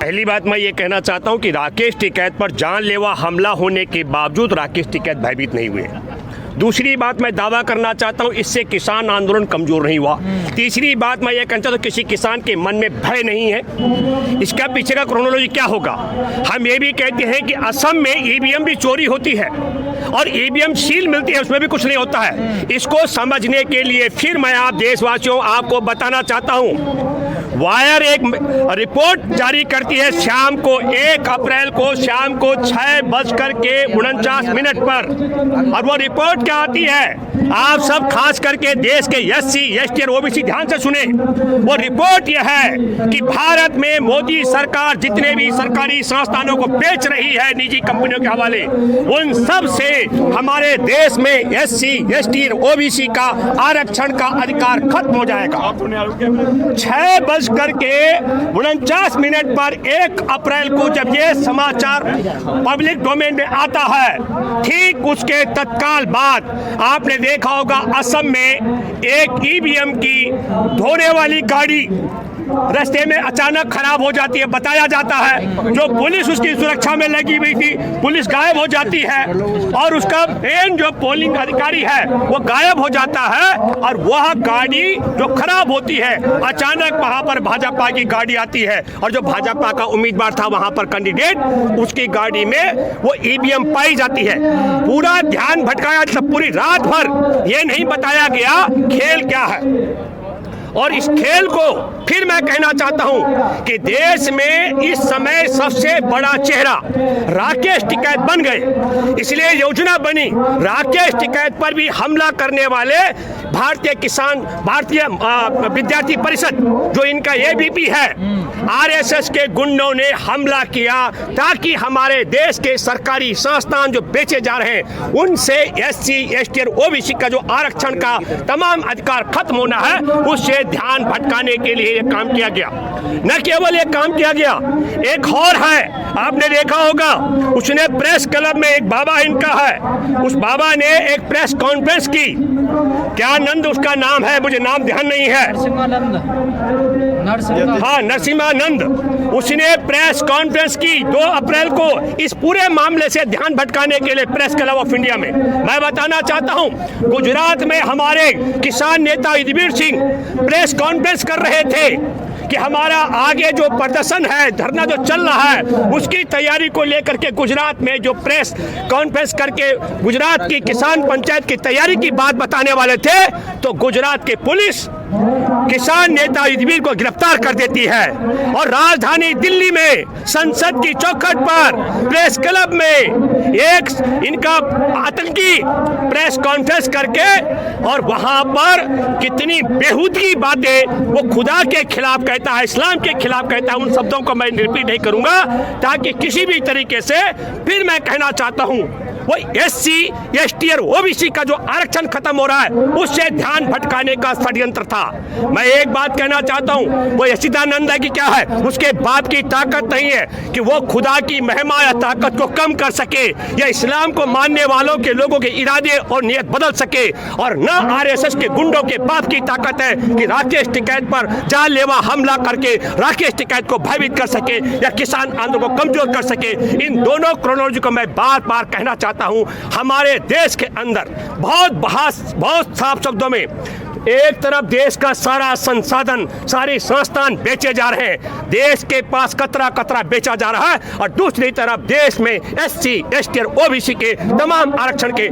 पहली बात मैं ये कहना चाहता हूँ कि राकेश टिकैत पर जानलेवा हमला होने के बावजूद राकेश टिकैत भयभीत नहीं हुए। दूसरी बात मैं दावा करना चाहता हूँ, इससे किसान आंदोलन कमज़ोर नहीं हुआ। तीसरी बात मैं ये कहना चाहता हूँ, किसी किसान के मन में भय नहीं है। इसका पीछे का क्रोनोलॉजी क्या होगा? हम ये भी कहते हैं कि असम में ईवीएम भी चोरी होती है और ईवीएम सील मिलती है, उसमें भी कुछ नहीं होता है। इसको समझने के लिए फिर मैं आप देशवासियों आपको बताना चाहता हूँ, वायर एक रिपोर्ट जारी करती है शाम को 1 अप्रैल को शाम को 6:49 पर, और वो रिपोर्ट क्या आती है? आप सब खास करके देश के SC, ST और OBC ध्यान से सुने। वो रिपोर्ट यह है कि भारत में मोदी सरकार जितने भी सरकारी संस्थानों को बेच रही है निजी कंपनियों के हवाले, उन सब से हमारे देश में SC, ST और OBC का आरक्षण का अधिकार खत्म हो जाएगा। 6:49 पर 1 अप्रैल को जब ये समाचार पब्लिक डोमेन में आता है, ठीक उसके तत्काल बाद आपने देखा होगा असम में एक ईवीएम की धोने वाली गाड़ी रास्ते में अचानक खराब हो जाती है। बताया जाता है जो पुलिस उसकी सुरक्षा में लगी हुई थी, पुलिस गायब हो जाती है और उसका मेन जो पोलिंग अधिकारी है वो गायब हो जाता है, और वह गाड़ी जो खराब होती है अचानक वहां पर भाजपा की गाड़ी आती है, और जो भाजपा का उम्मीदवार था वहां पर कैंडिडेट, उसकी गाड़ी में वो ईवीएम पाई जाती है। पूरा ध्यान भटकाया, पूरी रात भर ये नहीं बताया गया खेल क्या है। और इस खेल को फिर मैं कहना चाहता हूं कि देश में इस समय सबसे बड़ा चेहरा राकेश टिकैत बन गए, इसलिए योजना बनी राकेश टिकैत पर भी हमला करने वाले भारतीय विद्यार्थी परिषद जो इनका ABP है, RSS के गुंडों ने हमला किया ताकि हमारे देश के सरकारी संस्थान जो बेचे जा रहे हैं उनसे SC, ST और OBC का जो आरक्षण का तमाम अधिकार खत्म होना है, उससे ध्यान भटकाने के लिए यह काम किया गया। न केवल यह काम किया गया, एक और है, आपने देखा होगा, उसने प्रेस क्लब में एक बाबा इनका है, उस बाबा ने एक प्रेस कॉन्फ्रेंस की, क्या नंद उसका नाम है, मुझे नाम ध्यान नहीं है, नरसिम्हानंद, उसने प्रेस कॉन्फ्रेंस की 2 अप्रैल को इस पूरे मामले से ध्यान भटकाने के लिए प्रेस क्लब ऑफ इंडिया में। मैं बताना चाहता हूं, गुजरात में हमारे किसान नेता युद्धवीर सिंह प्रेस कॉन्फ्रेंस कर रहे थे कि हमारा आगे जो प्रदर्शन है, धरना जो चल रहा है, उसकी तैयारी को लेकर के गुजरात में जो प्रेस कॉन्फ्रेंस करके गुजरात की किसान पंचायत की तैयारी की बात बताने वाले थे, तो गुजरात की पुलिस किसान नेता युद्धवीर को गिरफ्तार कर देती है और राजधानी दिल्ली में संसद की चौखट पर प्रेस क्लब में एक इनका आतंकी प्रेस कॉन्फ्रेंस करके, और वहां पर कितनी बेहूदगी बातें वो खुदा के खिलाफ कहता है, इस्लाम के खिलाफ कहता है, उन शब्दों को मैं रिपीट नहीं करूंगा ताकि किसी भी तरीके से फिर मैं कहना चाहता हूं वो SC, ST और OBC का जो आरक्षण खत्म हो रहा है उससे ध्यान भटकाने का षड्यंत्र था। मैं एक बात कहना चाहता हूं, वो सच्चिदानंद है कि क्या है, उसके बाप की ताकत नहीं है कि वो खुदा की महिमा या ताकत को कम कर सके या इस्लाम को मानने वालों के लोगों के इरादे और नियत बदल सके, और न RSS के गुंडों के बाप की ताकत है कि राकेश टिकैत पर जानलेवा हमला करके राकेश टिकैत को भयभीत कर सके या किसान आंदोलन को कमजोर कर सके। इन दोनों क्रोनोलॉजी को मैं बार बार कहना चाहता हूं, हमारे देश के अंदर बहुत साफ शब्दों में एक तरफ देश का सारा संसाधन, सारे संस्थान बेचे जा रहे हैं, देश के पास कतरा कतरा बेचा जा रहा है, और दूसरी तरफ देश में SC, ST और OBC के तमाम आरक्षण के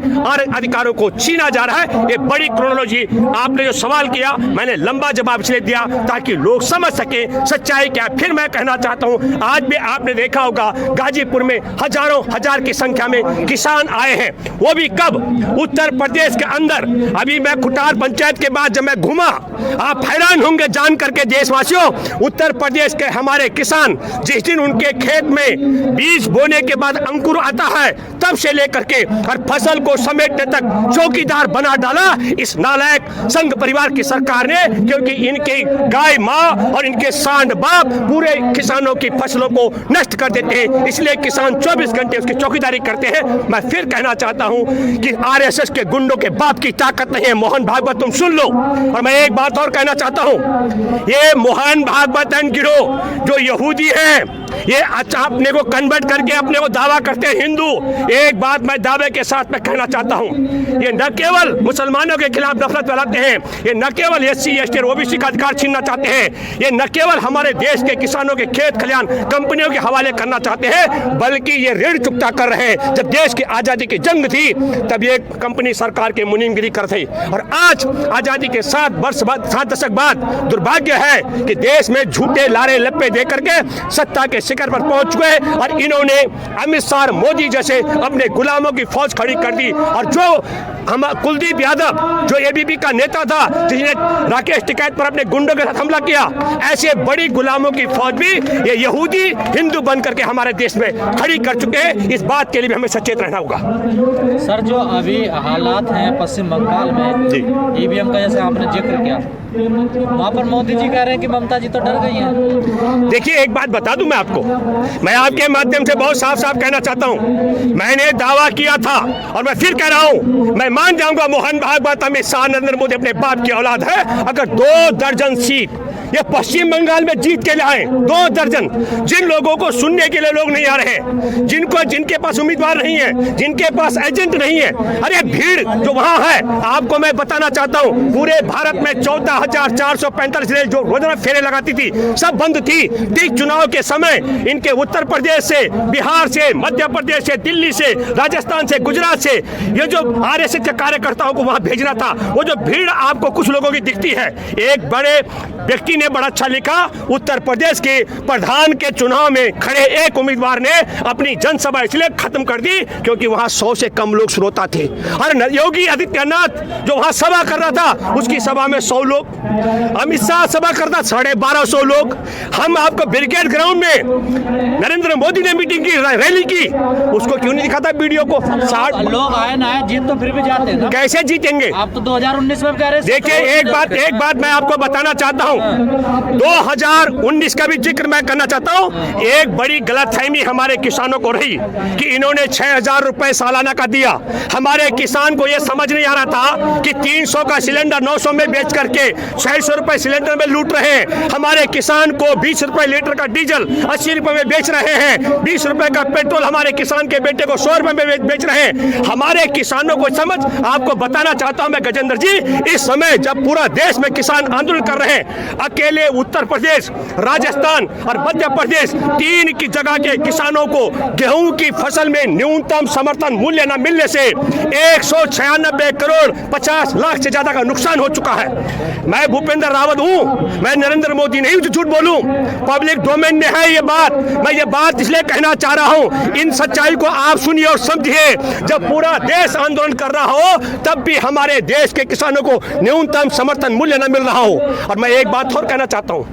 अधिकारों को छीना जा रहा है। ये बड़ी क्रोनोलॉजी आपने जो सवाल किया, मैंने लंबा जवाब इसलिए दिया ताकि लोग समझ सके सच्चाई क्या। फिर मैं कहना चाहता हूँ, आज भी आपने देखा होगा गाजीपुर में हजारों हजार की संख्या में किसान आए हैं, वो भी कब, उत्तर प्रदेश के अंदर। अभी मैं खुटार पंचायत के बाद जब मैं घूमा, आप हैरान होंगे जान करके देशवासियों, उत्तर प्रदेश के हमारे किसान जिस दिन उनके खेत में बीज बोने के बाद अंकुर आता है तब से लेकर के हर फसल को समेटने तक चौकीदार बना डाला इस नालायक संघ परिवार की सरकार ने, क्योंकि इनकी गाय माँ और इनके सांड बाप पूरे किसानों की फसलों को नष्ट कर देते हैं, इसलिए किसान 24 घंटे उसकी चौकीदारी करते हैं। मैं फिर कहना चाहता हूं कि RSS के गुंडों के बाप की ताकत नहीं है। मोहन भागवत तुम सुन लो, और मैं एक बात और कहना चाहता हूं, ये मोहन भागवत एंड गिरोह जो यहूदी हैं, ये अपने को कन्वर्ट करके अपने को दावा करते हैं हिंदू। एक बात मैं दावे के साथ में कहना चाहता हूं, ये न केवल मुसलमानों के खिलाफ नफरत फैलाते हैं, ये न केवल SC ST और OBC का अधिकार छीनना चाहते हैं, ये न केवल हमारे देश के किसानों के खेत खलियान कंपनियों के हवाले करना चाहते हैं, बल्कि ये ऋण चुकता कर रहे हैं। जब देश की आज़ादी की जंग थी तब ये कंपनी सरकार के मुनीमगिरी करते, और आज आज़ादी के 7 दशक बाद दुर्भाग्य है कि देश में झूठे लारे लप्पे दे करके सत्ता के शिखर पर पहुंच चुके हैं, और इन्होंने अमित शाह और मोदी जैसे अपने गुलामों की फौज खड़ी कर दी। और जो हम कुलदीप यादव जो ABP का नेता था, जिसने राकेश टिकैत पर अपने गुंडों के साथ हमला किया, ऐसे बड़ी गुलामों की फौज भी ये यहूदी हिंदू बन करके हमारे देश में खड़ी कर चुके हैं। इस बात के लिए भी हमें सचेत रहना होगा। सर, जो अभी हालात हैं पश्चिम बंगाल में, EVM का जैसे आपने जिक्र किया, वहाँ पर मोदी जी कह रहे हैं कि ममता जी तो डर गई हैं। देखिए, एक बात बता दूं मैं आपको, मैं आपके माध्यम से बहुत साफ साफ कहना चाहता हूं, मैंने दावा किया था और मैं फिर कह रहा हूं, मैं मान जाऊंगा मोहन भागवत, अमित शाह, नरेंद्र मोदी अपने बाप की औलाद है, अगर 2 दर्जन सीट ये पश्चिम बंगाल में जीत के लाए, 2 दर्जन, जिन लोगों को सुनने के लिए लोग नहीं आ रहे हैं, जिनके पास उम्मीदवार नहीं है, जिनके पास एजेंट नहीं है, अरे भीड़ जो वहां है, आपको मैं बताना चाहता हूं, पूरे भारत में 14,445 रेल जो रोजाना फेरे लगाती थी सब बंद थी। ठीक चुनाव के समय इनके उत्तर प्रदेश से, बिहार से, मध्य प्रदेश से, दिल्ली से, राजस्थान से, गुजरात से ये जो RSS के कार्यकर्ताओं को वहां भेजना था, वो जो भीड़ आपको कुछ लोगों की दिखती है। एक बड़े व्यक्ति ने बड़ा अच्छा लिखा, उत्तर प्रदेश के प्रधान के चुनाव में खड़े एक उम्मीदवार ने अपनी जनसभा इसलिए खत्म कर दी क्योंकि वहां 100 से कम लोग श्रोता थे, और योगी आदित्यनाथ जो वहां सभा कर रहा था उसकी सभा में 100 लोग, अमित शाह सभा करता 1250 लोग। हम आपको ब्रिगेड ग्राउंड में नरेंद्र मोदी ने मीटिंग की, रैली की, उसको क्यों नहीं दिखाता वीडियो को? 60 लोग आए ना आए, जीत तो फिर भी जाते हैं ना। कैसे जीतेंगे? आप तो 2019 में कह रहे हैं। देखिए, एक बात मैं आपको बताना चाहता हूं, 2019 का भी जिक्र मैं करना चाहता हूं। एक बड़ी गलतफहमी हमारे किसानों को रही कि इन्होंने 6,000 रुपए सालाना का दिया। हमारे किसान को यह समझ नहीं आ रहा था कि 300 का सिलेंडर 900 में बेच करके 600 रुपए सिलेंडर में लूट रहे हैं। हमारे किसान को 20 रुपए लीटर का डीजल 80 रुपए में बेच रहे हैं। 20 रुपए का पेट्रोल हमारे किसान के बेटे को 100 रुपए में बेच रहे हैं। हमारे किसानों को समझ आपको बताना चाहता हूं मैं गजेंद्र जी, इस समय जब पूरा देश में किसान आंदोलन कर रहे हैं, अकेले उत्तर प्रदेश, राजस्थान और मध्य प्रदेश 3 की जगह के किसानों को गेहूं की फसल में न्यूनतम समर्थन मूल्य न मिलने से 196 करोड़ 50 लाख से ज्यादा का नुकसान हो चुका है। मैं भूपेंद्र रावत हूं, मैं नरेंद्र मोदी नहीं हूं झूठ बोलूं, पब्लिक डोमेन में है ये बात। मैं ये बात इसलिए कहना चाह रहा हूं, इन सच्चाई को आप सुनिए और समझिए। जब पूरा देश आंदोलन कर रहा हो तब भी हमारे देश के किसानों को न्यूनतम समर्थन मूल्य न मिल रहा हो। और मैं एक बात और कहना चाहता हूं,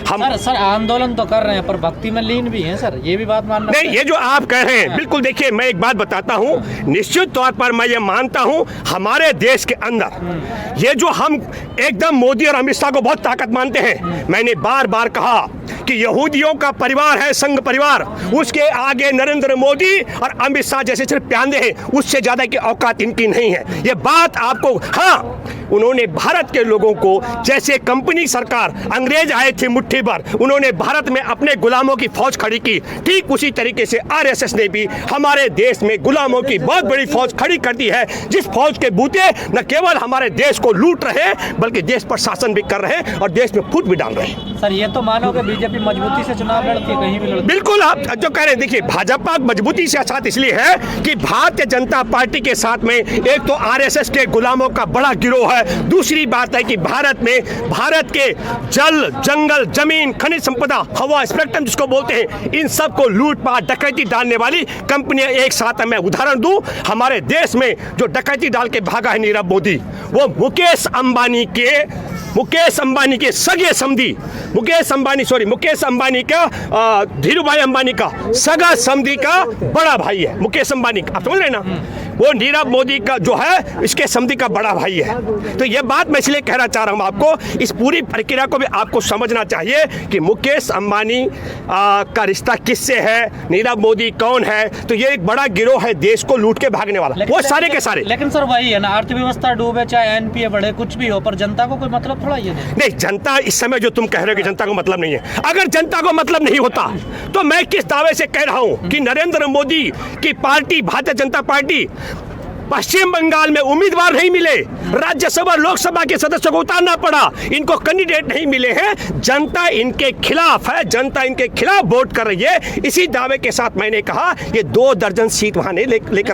हम सर आंदोलन तो कर रहे हैं पर भक्ति में लीन भी हैं सर, ये भी बात मानना नहीं। ये जो आप कह रहे हैं बिल्कुल, देखिए मैं एक बात बताता हूं, निश्चित तौर पर मैं ये मानता हूं हमारे देश के अंदर ये जो हम एकदम मोदी और अमित शाह को बहुत ताकत मानते हैं, मैंने बार बार कहा कि यहूदियों का परिवार है संघ परिवार, उसके आगे नरेंद्र मोदी और अमित शाह जैसे सिर्फ प्यादे हैं, उससे ज्यादा की औकात इनकी नहीं है। ये बात आपको, हाँ उन्होंने भारत के लोगों को, जैसे कंपनी सरकार अंग्रेज आए थे मुट्ठी भर, उन्होंने भारत में अपने गुलामों की फौज खड़ी की, ठीक उसी तरीके से RSS ने भी हमारे देश में गुलामों की बहुत बड़ी फौज खड़ी कर दी है, जिस फौज के बूते न केवल हमारे देश को लूट रहे बल्कि देश पर शासन भी कर रहे हैं और देश में फूट भी डाल रहे हैं। सर ये तो मानो कि बीजेपी मजबूती से चुनाव लड़ती है, कहीं भी लड़ती है। बिल्कुल, आप जो कह रहे हैं, देखिए भाजपा मजबूती से साथ इसलिए है कि भारतीय जनता पार्टी के साथ में एक तो RSS के गुलामों का बड़ा गिरोह है, दूसरी बात है कि भारत में भारत के जल, जंगल, जमीन, खनिज संपदा, हवा, स्पेक्ट्रम जिसको बोलते हैं, इन सब को लूटपाट डकैती डालने वाली कंपनियां एक साथ। मैं उदाहरण दूं, हमारे देश में जो डकैती डाल के भागा है नीरव मोदी, वो मुकेश अंबानी के सगे समधी, मुकेश अंबानी का धीरूभाई अंबानी का सगा समधी का बड़ा भाई है मुकेश अंबानी। आप समझ रहे ना? वो नीरव मोदी का जो है इसके समधी का बड़ा भाई है। तो ये बात मैं इसलिए कहना चाह रहा हूँ आपको, इस पूरी प्रक्रिया को भी आपको समझना चाहिए कि मुकेश अंबानी का रिश्ता किससे है, नीरव मोदी कौन है। तो ये एक बड़ा गिरोह है देश को लूट के भागने वाला, वो सारे के सारे। लेकिन सर वही है ना, अर्थव्यवस्था डूबे चाहे एनपीए बढ़े कुछ भी हो, पर जनता को कोई मतलब थोड़ा ये नहीं। जनता इस समय जो तुम कह रहे हो कि जनता को मतलब नहीं है, अगर जनता को मतलब नहीं होता तो मैं किस दावे से कह रहा हूं कि नरेंद्र मोदी की पार्टी भारतीय जनता पार्टी पश्चिम बंगाल में उम्मीदवार नहीं मिले, राज्यसभा लोकसभा के सदस्यों को उतारना पड़ा, इनको कैंडिडेट नहीं मिले हैं, जनता इनके खिलाफ है, जनता इनके खिलाफ वोट कर रही है। इसी दावे के साथ मैंने कहा ये 2 दर्जन सीट वहां नहीं लेकर